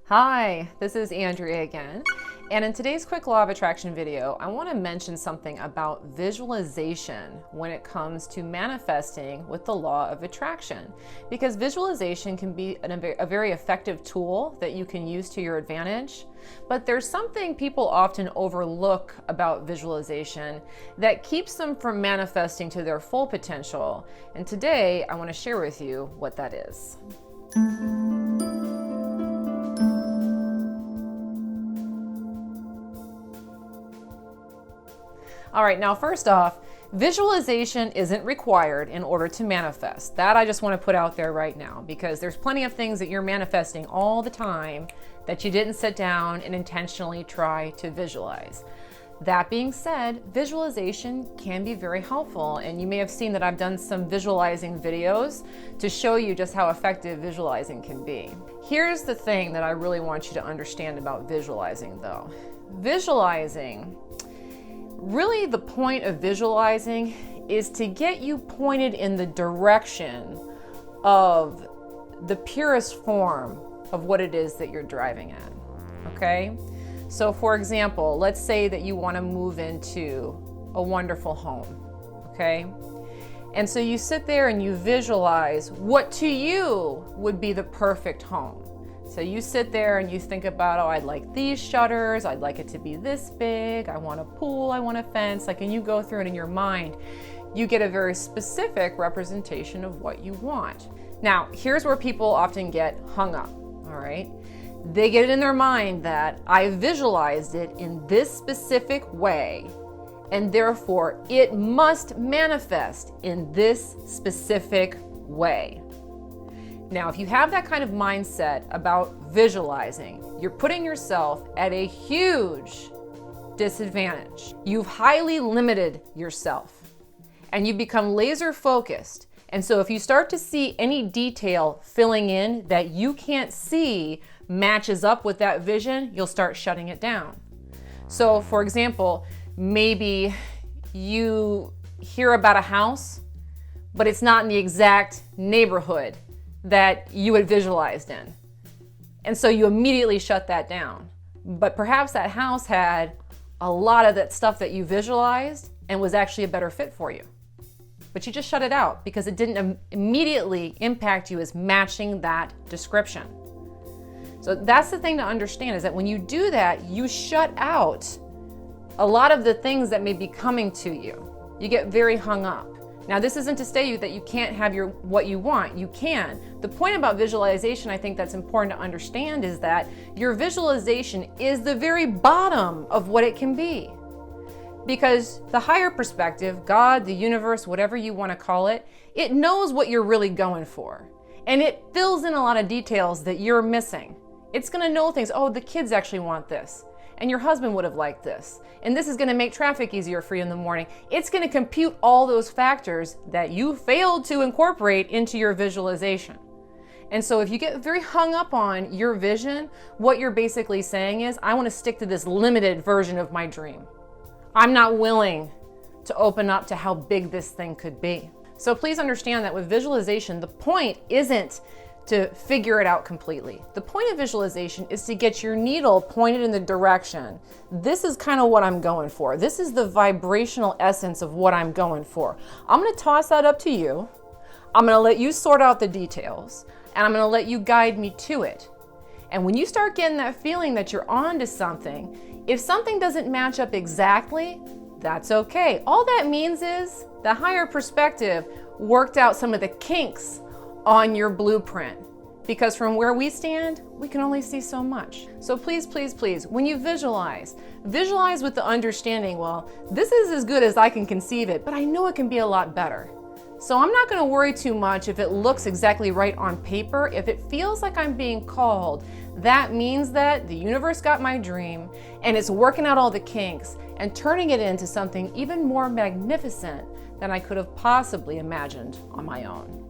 Hi, this is Andrea again, and in today's quick law of attraction video, I want to mention something about visualization when it comes to manifesting with the law of attraction, because visualization can be a very effective tool that you can use to your advantage, but there's something people often overlook about visualization that keeps them from manifesting to their full potential, and today I want to share with you what that is. All right, now first off, visualization isn't required in order to manifest. That I just want to put out there right now, because there's plenty of things that you're manifesting all the time that you didn't sit down and intentionally try to visualize. That being said, visualization can be very helpful, and you may have seen that I've done some visualizing videos to show you just how effective visualizing can be. Here's the thing that I really want you to understand about visualizing though. Really, the point of visualizing is to get you pointed in the direction of the purest form of what it is that you're driving at, okay? So for example, let's say that you want to move into a wonderful home, okay? And so you sit there and you visualize what to you would be the perfect home. So you sit there and you think about, oh, I'd like these shutters, I'd like it to be this big, I want a pool, I want a fence, and you go through it in your mind, you get a very specific representation of what you want. Now, here's where people often get hung up, all right? They get it in their mind that I visualized it in this specific way, and therefore it must manifest in this specific way. Now, if you have that kind of mindset about visualizing, you're putting yourself at a huge disadvantage. You've highly limited yourself and you become laser focused. And so if you start to see any detail filling in that you can't see matches up with that vision, you'll start shutting it down. So for example, maybe you hear about a house, but it's not in the exact neighborhood that you had visualized in. And so you immediately shut that down. But perhaps that house had a lot of that stuff that you visualized and was actually a better fit for you. But you just shut it out because it didn't immediately impact you as matching that description. So that's the thing to understand, is that when you do that, you shut out a lot of the things that may be coming to you. You get very hung up. Now, this isn't to say that you can't have what you want. You can. The point about visualization, I think that's important to understand, is that your visualization is the very bottom of what it can be. Because the higher perspective, God, the universe, whatever you want to call it, it knows what you're really going for. And it fills in a lot of details that you're missing. It's going to know things. Oh, the kids actually want this. And your husband would have liked this. And this is going to make traffic easier for you in the morning. It's going to compute all those factors that you failed to incorporate into your visualization. And so if you get very hung up on your vision, what you're basically saying is, I want to stick to this limited version of my dream. I'm not willing to open up to how big this thing could be. So please understand that with visualization, the point isn't to figure it out completely. The point of visualization is to get your needle pointed in the direction. This is kind of what I'm going for. This is the vibrational essence of what I'm going for. I'm going to toss that up to you. I'm going to let you sort out the details, and I'm going to let you guide me to it. And when you start getting that feeling that you're on to something, if something doesn't match up exactly, that's okay. All that means is the higher perspective worked out some of the kinks on your blueprint, because from where we stand, we can only see so much. So please, please, please, when you visualize with the understanding, well, this is as good as I can conceive it, but I know it can be a lot better. So I'm not going to worry too much if it looks exactly right on paper. If it feels like I'm being called, that means that the universe got my dream and it's working out all the kinks and turning it into something even more magnificent than I could have possibly imagined on my own.